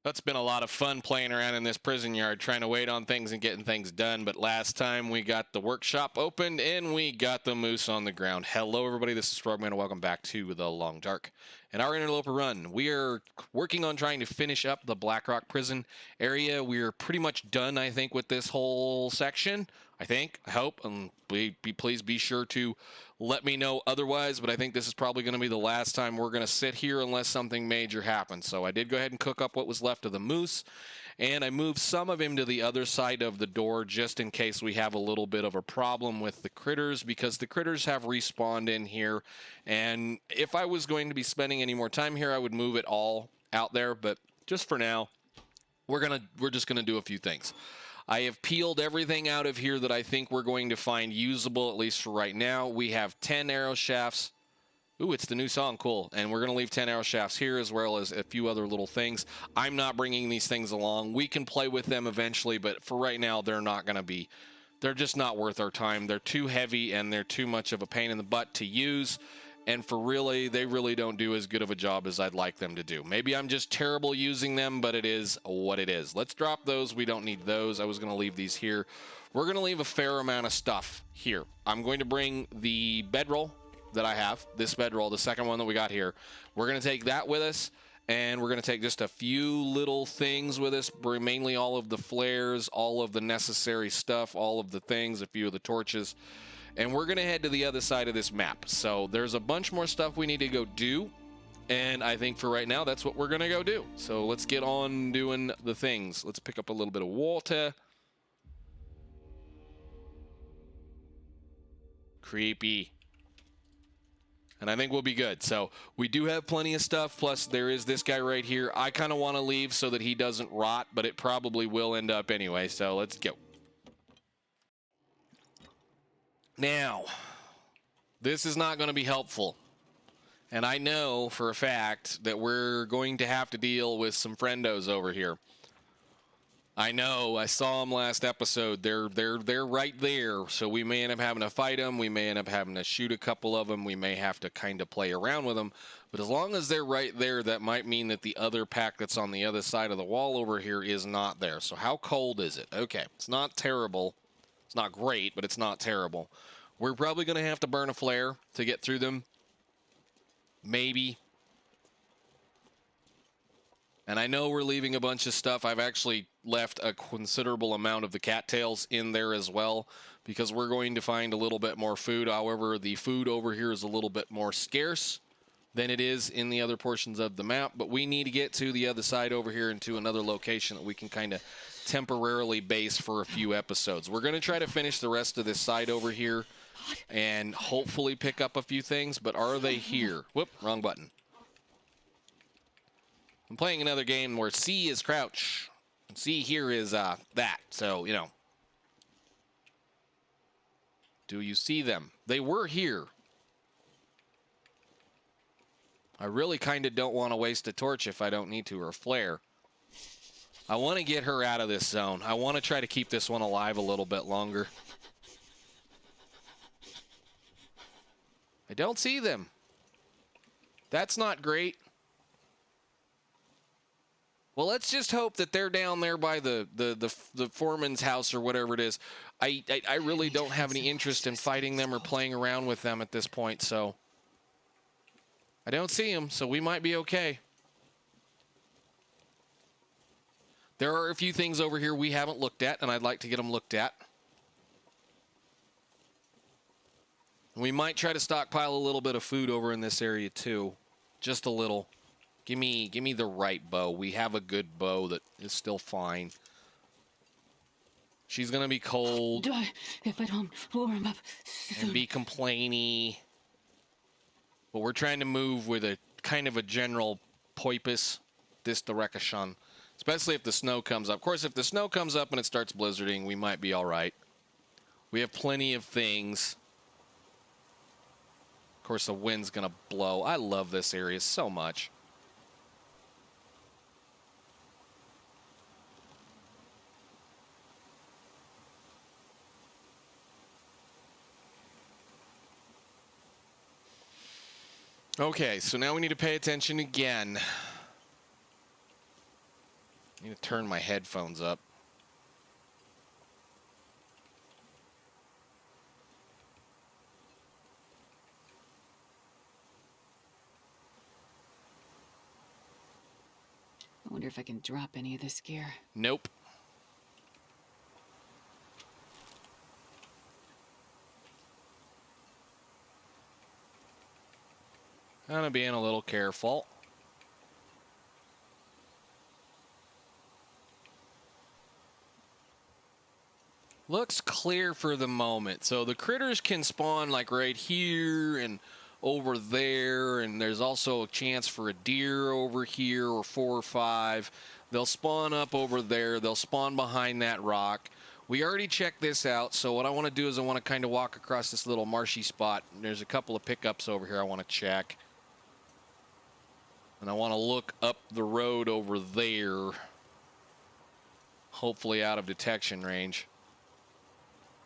That's been a lot of fun playing around in this prison yard, trying to wait on things and getting things done. But last time we got the workshop opened and we got the moose on the ground. Hello, everybody. This is Foreman, and welcome back to The Long Dark. In our interloper run, we are working on trying to finish up the Blackrock prison area. We're pretty much done, I think, with this whole section. I hope, and please be sure to let me know otherwise, but I think this is probably going to be the last time we're going to sit here unless something major happens. So I did go ahead and cook up what was left of the moose, and I moved some of him to the other side of the door just in case we have a little bit of a problem with the critters, because the critters have respawned in here, and if I was going to be spending any more time here, I would move it all out there, but just for now, we're just going to do a few things. I have peeled everything out of here that I think we're going to find usable, at least for right now. We have 10 arrow shafts. Ooh, it's the new song. Cool. And we're going to leave 10 arrow shafts here as well as a few other little things. I'm not bringing these things along. We can play with them eventually, but for right now, they're just not worth our time. They're too heavy and they're too much of a pain in the butt to use. And they really don't do as good of a job as I'd like them to do. Maybe I'm just terrible using them, but it is what it is. Let's drop those. We don't need those. I was going to leave these here. We're going to leave a fair amount of stuff here. I'm going to bring the bedroll that I have, this bedroll, the second one that we got here. We're going to take that with us, and we're going to take just a few little things with us, mainly all of the flares, all of the necessary stuff, all of the things, a few of the torches. And we're going to head to the other side of this map. So there's a bunch more stuff we need to go do. And I think for right now, that's what we're going to go do. So let's get on doing the things. Let's pick up a little bit of water. Creepy. And I think we'll be good. So we do have plenty of stuff. Plus there is this guy right here. I kind of want to leave so that he doesn't rot, but it probably will end up anyway. So let's go. Now, this is not going to be helpful, and I know for a fact that we're going to have to deal with some friendos over here. I know, I saw them last episode. They're right there, so we may end up having to fight them. We may end up having to shoot a couple of them. We may have to kind of play around with them, but as long as they're right there, that might mean that the other pack that's on the other side of the wall over here is not there. So how cold is it? Okay, it's not terrible. It's not great, but it's not terrible. We're probably going to have to burn a flare to get through them. Maybe. And I know we're leaving a bunch of stuff. I've actually left a considerable amount of the cattails in there as well, because we're going to find a little bit more food. However, the food over here is a little bit more scarce than it is in the other portions of the map. But we need to get to the other side over here and to another location that we can kind of temporarily base for a few episodes. We're going to try to finish the rest of this side over here and hopefully pick up a few things, but are they here? Whoop, wrong button. I'm playing another game where C is crouch, and C here is that, so, you know. Do you see them? They were here. I really kind of don't want to waste a torch if I don't need to, or a flare. I want to get her out of this zone. I want to try to keep this one alive a little bit longer. I don't see them. That's not great. Well, let's just hope that they're down there by the foreman's house or whatever it is. I really don't have any interest in fighting them or playing around with them at this point, so I don't see them, so we might be okay. There are a few things over here we haven't looked at, and I'd like to get them looked at. We might try to stockpile a little bit of food over in this area too. Just a little. Give me the right bow. We have a good bow that is still fine. She's gonna be cold. Die if I don't warm up soon. And be complainy. But we're trying to move with a kind of a general poipus this direction. Especially if the snow comes up. Of course, if the snow comes up and it starts blizzarding, we might be alright. We have plenty of things. Of course, the wind's gonna blow. I love this area so much. Okay, so now we need to pay attention again. I need to turn my headphones up. I wonder if I can drop any of this gear. Nope. Kind of being a little careful. Looks clear for the moment. So the critters can spawn like right here and over there, and there's also a chance for a deer over here or 4 or 5. They'll spawn up over there. They'll spawn behind that rock. We already checked this out, so what I want to do is I want to kind of walk across this little marshy spot. There's a couple of pickups over here I want to check. And I want to look up the road over there. Hopefully out of detection range.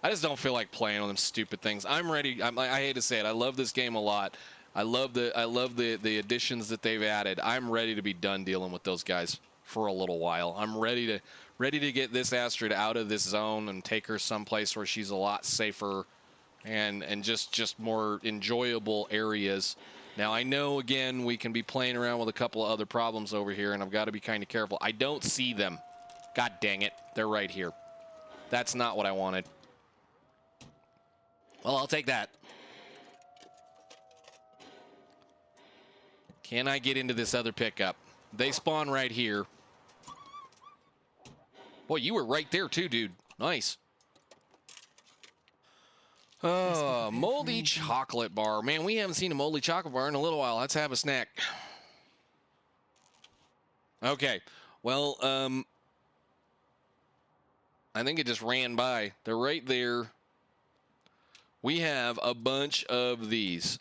I just don't feel like playing on them stupid things. I'm ready. I hate to say it. I love this game a lot. I love the additions that they've added. I'm ready to be done dealing with those guys for a little while. I'm ready to get this Astrid out of this zone and take her someplace where she's a lot safer and just more enjoyable areas. Now, I know, again, we can be playing around with a couple of other problems over here, and I've got to be kind of careful. I don't see them. God dang it. They're right here. That's not what I wanted. Well, I'll take that. Can I get into this other pickup? They spawn right here. Boy, you were right there too, dude. Nice. Oh, moldy chocolate bar. Man, we haven't seen a moldy chocolate bar in a little while. Let's have a snack. Okay. Well, I think it just ran by. They're right there. We have a bunch of these.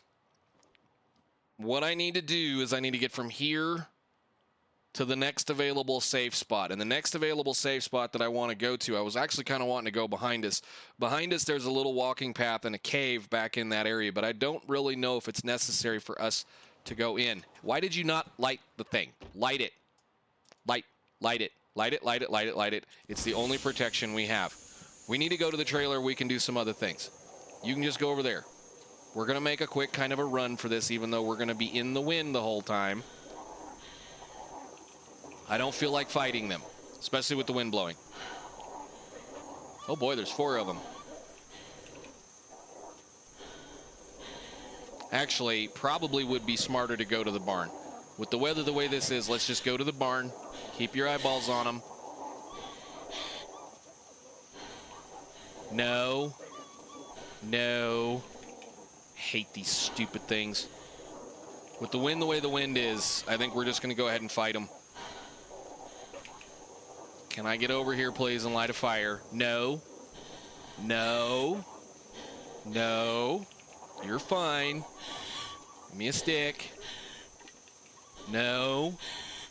What I need to do is I need to get from here to the next available safe spot. And the next available safe spot that I want to go to, I was actually kind of wanting to go behind us. Behind us, there's a little walking path and a cave back in that area, but I don't really know if it's necessary for us to go in. Why did you not light the thing? Light it. Light it. Light it, light it, light it, light it. It's the only protection we have. We need to go to the trailer. We can do some other things. You can just go over there. We're going to make a quick kind of a run for this, even though we're going to be in the wind the whole time. I don't feel like fighting them, especially with the wind blowing. Oh boy, there's 4 of them. Actually, probably would be smarter to go to the barn. With the weather the way this is, let's just go to the barn. Keep your eyeballs on them. No. No. Hate these stupid things. With the wind the way the wind is, I think we're just going to go ahead and fight them. Can I get over here, please, and light a fire? No. No. No. You're fine. Give me a stick. No.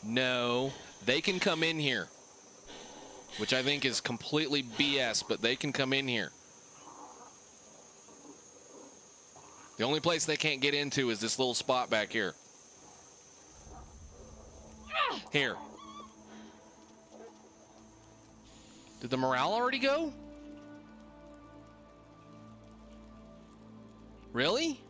No. They can come in here, which I think is completely BS, but they can come in here. The only place they can't get into is this little spot back here. Here. Did the morale already go? Really?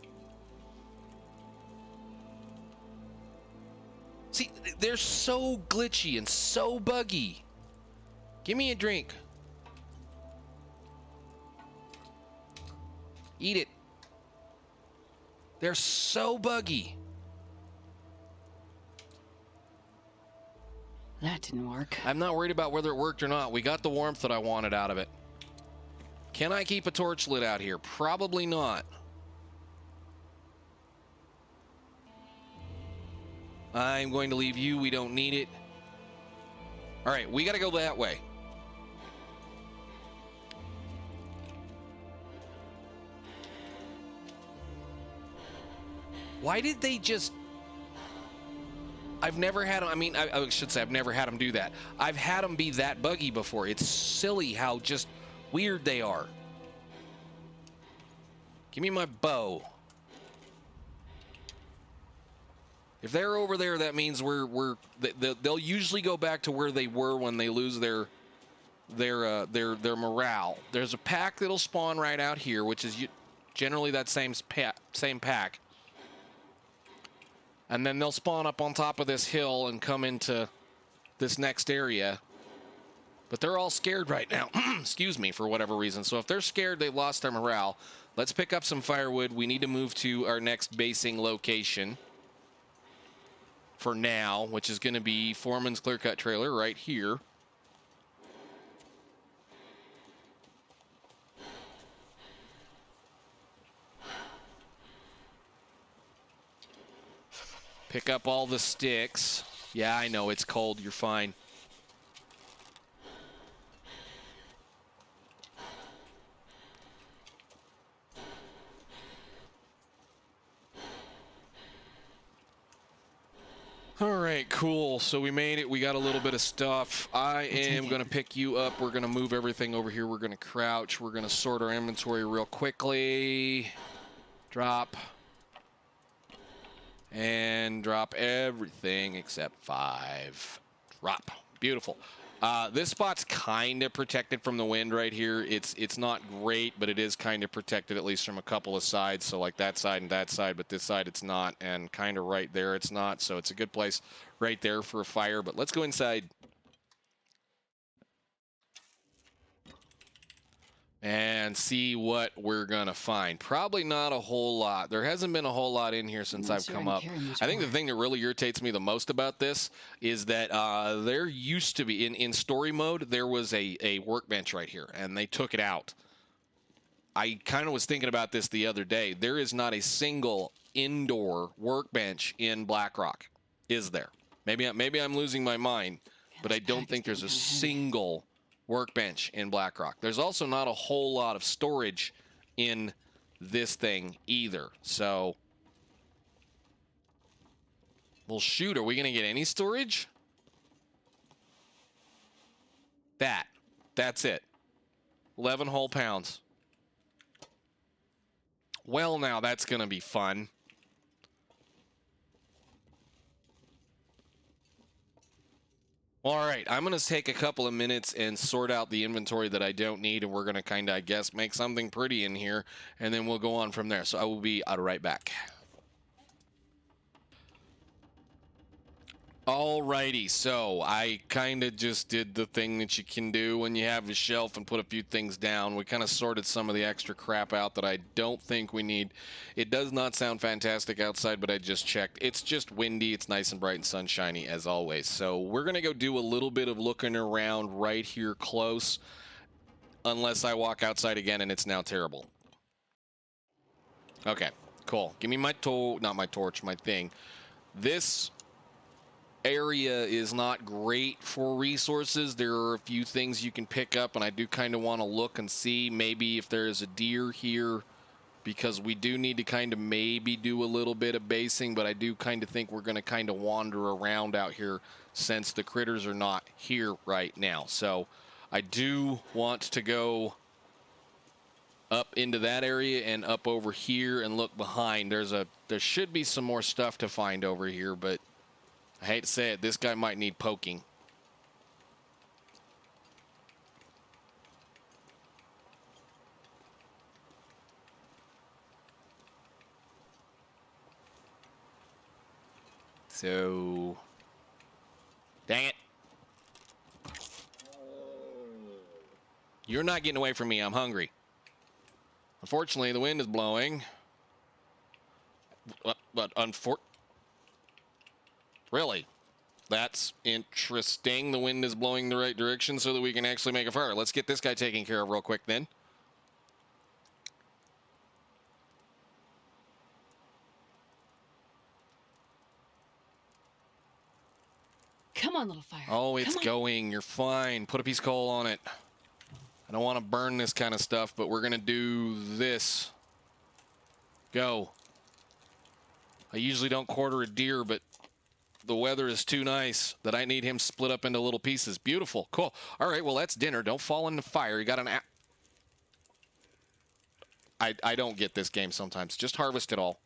See, they're so glitchy and so buggy. Give me a drink. Eat it. They're so buggy. That didn't work. I'm not worried about whether it worked or not. We got the warmth that I wanted out of it. Can I keep a torch lit out here? Probably not. I'm going to leave you. We don't need it. All right, we got to go that way. Why did they just... I've never had them... I mean, I should say I've never had them do that. I've had them be that buggy before. It's silly how just weird they are. Give me my bow. If they're over there, that means they'll usually go back to where they were when they lose their morale. There's a pack that'll spawn right out here, which is generally that same pack. And then they'll spawn up on top of this hill and come into this next area. But they're all scared right now, excuse me, for whatever reason. So if they're scared, they've lost their morale. Let's pick up some firewood. We need to move to our next basing location for now, which is going to be Foreman's Clearcut trailer right here. Pick up all the sticks. Yeah, I know, it's cold. You're fine. All right, cool. So we made it. We got a little bit of stuff. I am going to pick you up. We're going to move everything over here. We're going to crouch. We're going to sort our inventory real quickly. Drop. And drop everything except 5. Drop. Beautiful. This spot's kind of protected from the wind right here. It's not great, but it is kind of protected, at least from a couple of sides. So like that side and that side, but this side it's not, and kind of right there it's not. So it's a good place right there for a fire. But let's go inside and see what we're gonna find. Probably not a whole lot. There hasn't been a whole lot in here since I've come up. I think the thing that really irritates me the most about this is that there used to be, in story mode, there was a workbench right here, and they took it out. I kind of was thinking about this the other day. There is not a single indoor workbench in Blackrock, is there? Maybe I'm losing my mind, but I don't think there's a single workbench in Blackrock. There's also not a whole lot of storage in this thing either. So, well, shoot, are we going to get any storage? That's it. 11 whole pounds. Well, now that's going to be fun. All right, I'm going to take a couple of minutes and sort out the inventory that I don't need, and we're going to kind of, I guess, make something pretty in here, and then we'll go on from there. So I will be right back. Alrighty, so I kind of just did the thing that you can do when you have a shelf and put a few things down. We kind of sorted some of the extra crap out that I don't think we need. It does not sound fantastic outside, but I just checked. It's just windy. It's nice and bright and sunshiny as always. So we're going to go do a little bit of looking around right here close, unless I walk outside again and it's now terrible. Okay, cool. Give me my not my torch, my thing. This area is not great for resources. There are a few things you can pick up, and I do kind of want to look and see maybe if there is a deer here, because we do need to kind of maybe do a little bit of basing, but I do kind of think we're going to kind of wander around out here since the critters are not here right now. So I do want to go up into that area and up over here and look behind. There should be some more stuff to find over here, but I hate to say it, this guy might need poking. So, dang it. You're not getting away from me. I'm hungry. Unfortunately, the wind is blowing. But really? That's interesting. The wind is blowing the right direction so that we can actually make a fire. Let's get this guy taken care of real quick then. Come on, little fire. Oh, it's going. You're fine. Put a piece of coal on it. I don't want to burn this kind of stuff, but we're going to do this. Go. I usually don't quarter a deer, but the weather is too nice that I need him split up into little pieces. Beautiful. Cool. All right, well, that's dinner. Don't fall in the fire. You got an... I don't get this game sometimes. Just harvest it all.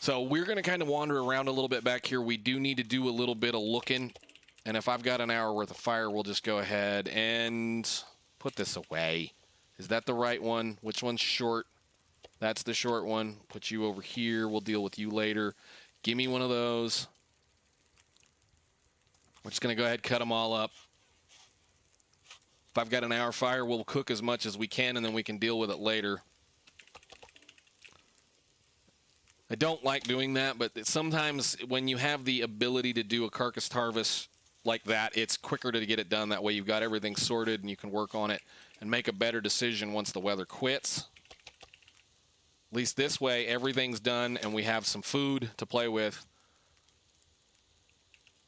So we're going to kind of wander around a little bit back here. We do need to do a little bit of looking. And if I've got an hour worth of fire, we'll just go ahead and put this away. Is that the right one? Which one's short? That's the short one. Put you over here. We'll deal with you later. Give me one of those. We're just going to go ahead and cut them all up. If I've got an hour fire, we'll cook as much as we can, and then we can deal with it later. I don't like doing that, but sometimes when you have the ability to do a carcass harvest like that, it's quicker to get it done. That way you've got everything sorted and you can work on it and make a better decision once the weather quits. At least this way, everything's done and we have some food to play with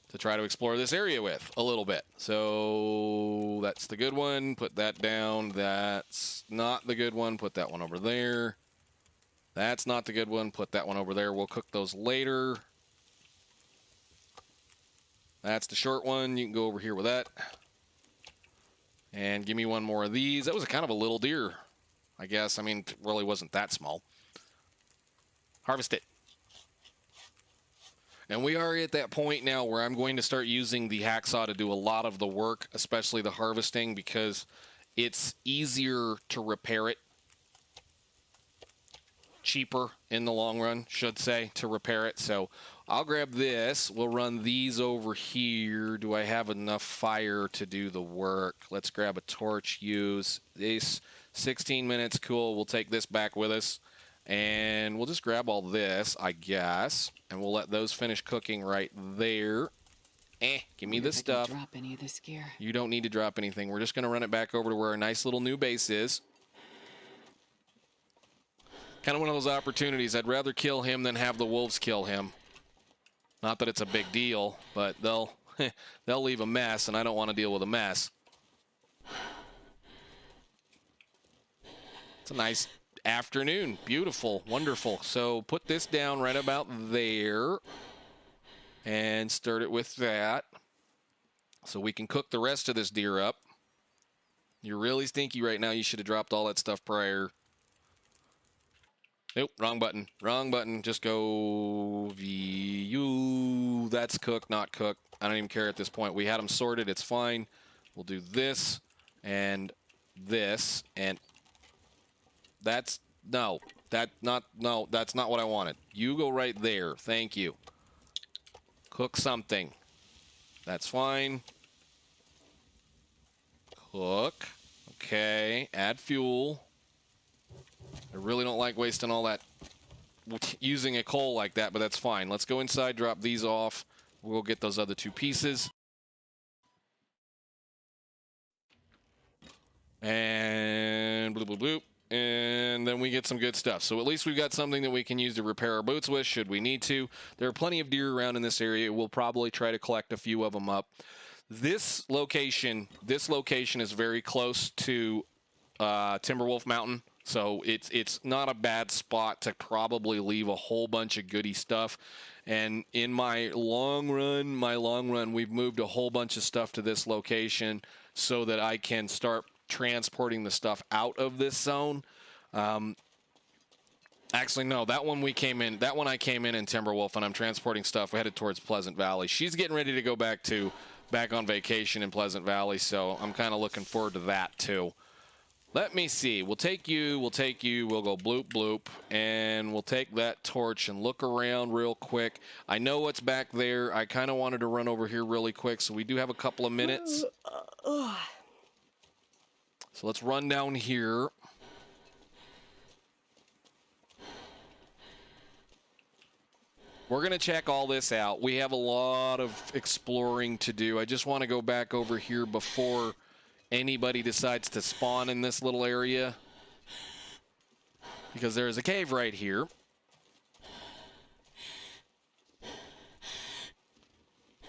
to try to explore this area with a little bit. So that's the good one. Put that down. That's not the good one. Put that one over there. That's not the good one. Put that one over there. We'll cook those later. That's the short one. You can go over here with that. And give me one more of these. That was a kind of a little deer, I guess. I mean, it really wasn't that small. Harvest it. And we are at that point now where I'm going to start using the hacksaw to do a lot of the work, especially the harvesting, because it's easier to repair it. Cheaper in the long run, should say, to repair it. So I'll grab this. We'll run these over here. Do I have enough fire to do the work? Let's grab a torch, use this. 16 minutes, cool. We'll take this back with us. And we'll just grab all this, I guess. And we'll let those finish cooking right there. Give me this stuff. Drop any of this gear. You don't need to drop anything. We're just going to run it back over to where our nice little new base is. Kind of one of those opportunities. I'd rather kill him than have the wolves kill him. Not that it's a big deal, but they'll leave a mess, and I don't want to deal with a mess. It's a nice afternoon. Beautiful. Wonderful. So put this down right about there and start it with that so we can cook the rest of this deer up. You're really stinky right now. You should have dropped all that stuff prior. Nope, wrong button. Wrong button. Just go VU. That's cooked, not cooked. I don't even care at this point. We had them sorted. It's fine. We'll do this and this and that's no. That's not what I wanted. You go right there. Thank you. Cook something. That's fine. Cook. Okay. Add fuel. I really don't like wasting all that using a coal like that, but that's fine. Let's go inside, drop these off. We'll get those other two pieces. And bloop, bloop, bloop. And then we get some good stuff. So at least we've got something that we can use to repair our boots with, should we need to. There are plenty of deer around in this area. We'll probably try to collect a few of them up. This location is very close to Timberwolf Mountain. So it's not a bad spot to probably leave a whole bunch of goody stuff. And in my long run, we've moved a whole bunch of stuff to this location so that I can start transporting the stuff out of this zone. Actually, no, that one I came in in Timberwolf, and I'm transporting stuff. We headed towards Pleasant Valley. She's getting ready to go back on vacation in Pleasant Valley, so I'm kind of looking forward to that too. Let me see. We'll take you. We'll go bloop, bloop. And we'll take that torch and look around real quick. I know what's back there. I kind of wanted to run over here really quick, so we do have a couple of minutes. So let's run down here. We're going to check all this out. We have a lot of exploring to do. I just want to go back over here before anybody decides to spawn in this little area, because there is a cave right here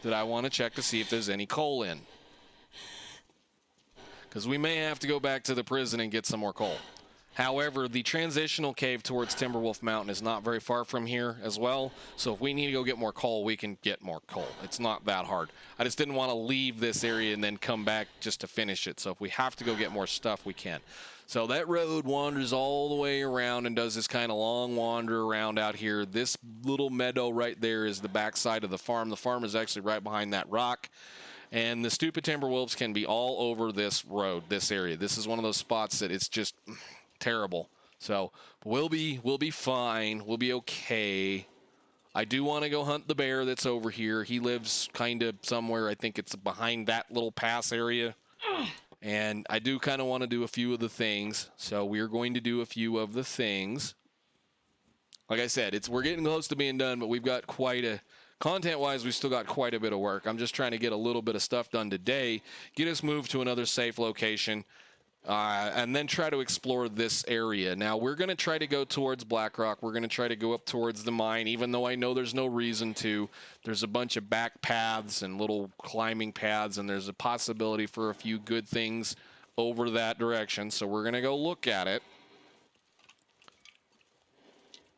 that I want to check to see if there's any coal in, because we may have to go back to the prison and get some more coal. However, the transitional cave towards Timberwolf Mountain is not very far from here as well. So if we need to go get more coal, we can get more coal. It's not that hard. I just didn't want to leave this area and then come back just to finish it. So if we have to go get more stuff, we can. So that road wanders all the way around and does this kind of long wander around out here. This little meadow right there is the backside of the farm. The farm is actually right behind that rock. And the stupid Timberwolves can be all over this road, this area. This is one of those spots that it's just terrible. So we'll be fine. We'll be okay. I do want to go hunt the bear that's over here. He lives kind of somewhere. I think it's behind that little pass area. And I do kind of want to do a few of the things. So we're going to do a few of the things. Like I said, we're getting close to being done, but we've got content-wise, we've still got quite a bit of work. I'm just trying to get a little bit of stuff done today, get us moved to another safe location, and then try to explore this area. Now, we're going to try to go towards Blackrock. We're going to try to go up towards the mine, even though I know there's no reason to. There's a bunch of back paths and little climbing paths, and there's a possibility for a few good things over that direction. So we're going to go look at it.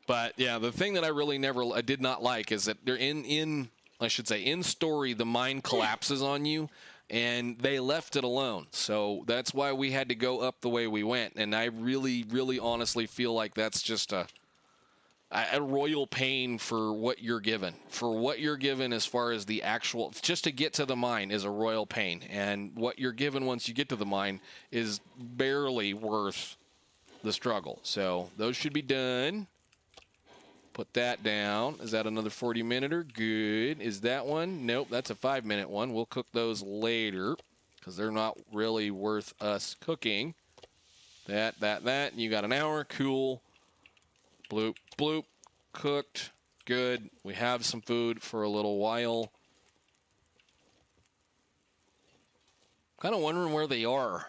But, yeah, the thing that I did not like is that they're in story, the mine collapses on you. And they left it alone. So that's why we had to go up the way we went. And I really, really honestly feel like that's just a royal pain for what you're given. For what you're given as far as the actual, just to get to the mine is a royal pain. And what you're given once you get to the mine is barely worth the struggle. So those should be done. Put that down. Is that another 40-minuter? Good. Is that one? Nope, that's a 5-minute one. We'll cook those later because they're not really worth us cooking. That. You got an hour. Cool. Bloop, bloop. Cooked. Good. We have some food for a little while. Kind of wondering where they are.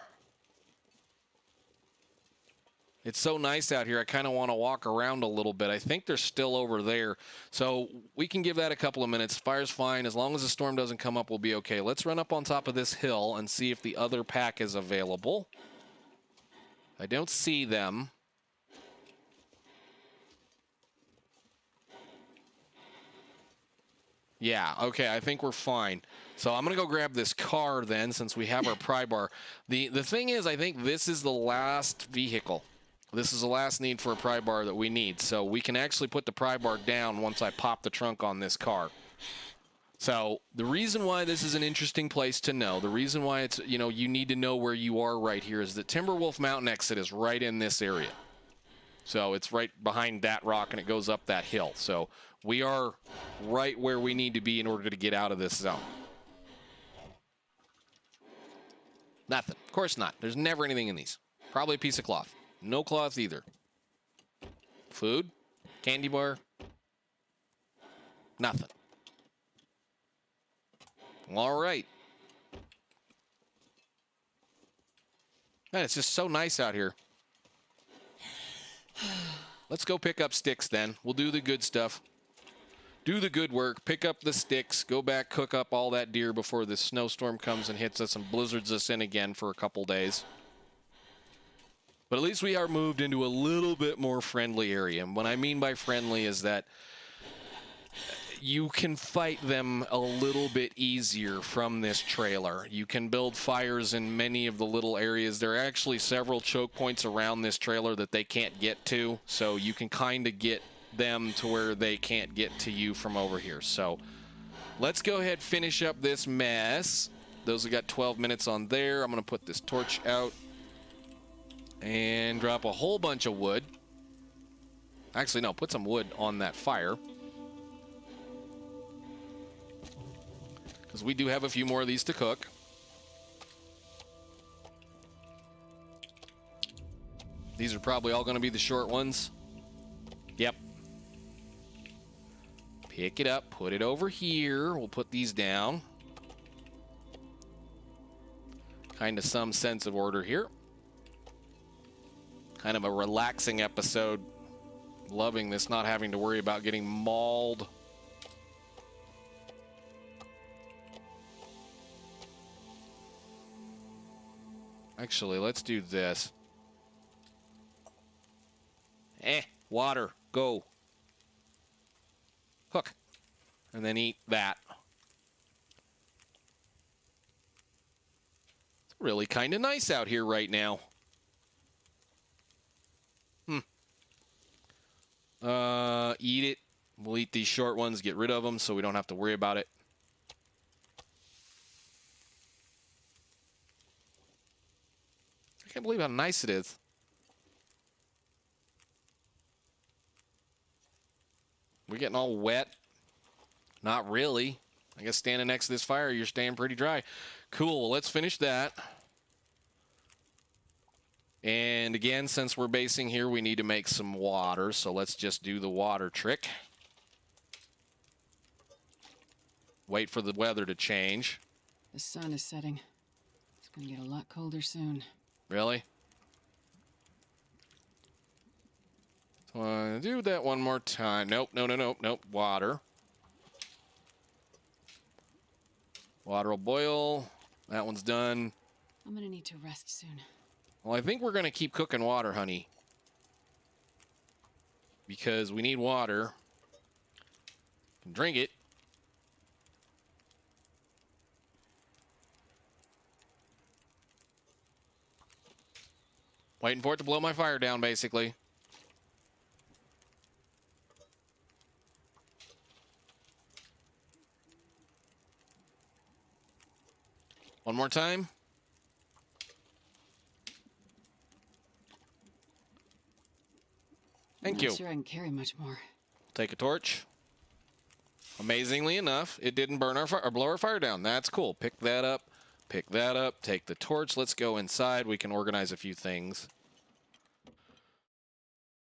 It's so nice out here. I kind of want to walk around a little bit. I think they're still over there. So we can give that a couple of minutes. Fire's fine. As long as the storm doesn't come up, we'll be okay. Let's run up on top of this hill and see if the other pack is available. I don't see them. Yeah, okay, I think we're fine. So I'm going to go grab this car then, since we have our pry bar. The thing is, I think this is the last vehicle. This is the last need for a pry bar that we need. So we can actually put the pry bar down once I pop the trunk on this car. So the reason why this is an interesting place to know, the reason why it's, you need to know where you are right here is that Timberwolf Mountain exit is right in this area. So it's right behind that rock and it goes up that hill. So we are right where we need to be in order to get out of this zone. Nothing. Of course not. There's never anything in these. Probably a piece of cloth. No cloth either. Food? Candy bar? Nothing. All right. Man, it's just so nice out here. Let's go pick up sticks then. We'll do the good stuff. Do the good work. Pick up the sticks. Go back, cook up all that deer before this snowstorm comes and hits us and blizzards us in again for a couple days. But at least we are moved into a little bit more friendly area. And what I mean by friendly is that you can fight them a little bit easier from this trailer. You can build fires in many of the little areas. There are actually several choke points around this trailer that they can't get to. So you can kind of get them to where they can't get to you from over here. So let's go ahead and finish up this mess. Those have got 12 minutes on there. I'm going to put this torch out and drop a whole bunch of wood. Actually, no, put some wood on that fire. Because we do have a few more of these to cook. These are probably all going to be the short ones. Yep. Pick it up, put it over here. We'll put these down. Kind of some sense of order here. Kind of a relaxing episode. Loving this, not having to worry about getting mauled. Actually, let's do this. Water. Go. Hook. And then eat that. It's really kind of nice out here right now. Eat it. We'll eat these short ones, get rid of them so we don't have to worry about it. I can't believe how nice it is. We're getting all wet. Not really. I guess standing next to this fire, you're staying pretty dry. Cool, well, let's finish that. And again, since we're basing here, we need to make some water, so let's just do the water trick. Wait for the weather to change. The sun is setting. It's gonna get a lot colder soon. Really? So I do that one more time. Nope, nope. Water. Water will boil. That one's done. I'm gonna need to rest soon. Well, I think we're going to keep cooking water, honey. Because we need water. Can drink it. Waiting for it to blow my fire down, basically. One more time. Thank you. I'm not sure I can carry much more. Take a torch. Amazingly enough, it didn't burn our fire or blow our fire down. That's cool. Pick that up. Pick that up. Take the torch. Let's go inside. We can organize a few things.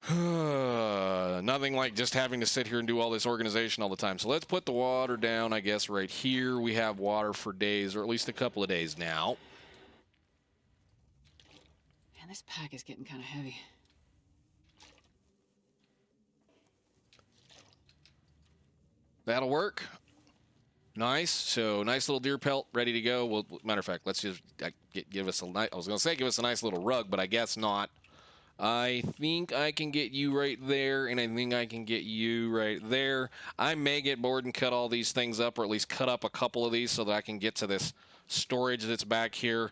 Nothing like just having to sit here and do all this organization all the time. So let's put the water down, I guess, right here. We have water for days, or at least a couple of days now. Man, this pack is getting kind of heavy. That'll work. Nice. So nice little deer pelt ready to go. Well, matter of fact, let's just give us a nice. I was going to say give us a nice little rug, but I guess not. I think I can get you right there, and I think I can get you right there. I may get bored and cut all these things up, or at least cut up a couple of these so that I can get to this storage that's back here.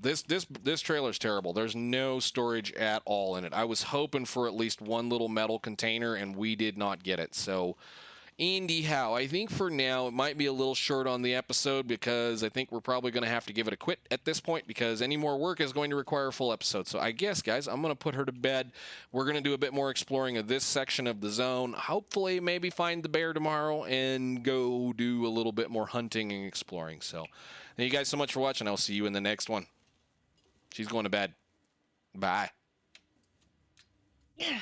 This trailer's terrible. There's no storage at all in it. I was hoping for at least one little metal container, and we did not get it. So, anyhow, I think for now it might be a little short on the episode because I think we're probably going to have to give it a quit at this point because any more work is going to require a full episode. So I guess, guys, I'm going to put her to bed. We're going to do a bit more exploring of this section of the zone. Hopefully maybe find the bear tomorrow and go do a little bit more hunting and exploring. So thank you guys so much for watching. I'll see you in the next one. She's going to bed. Bye. Yeah.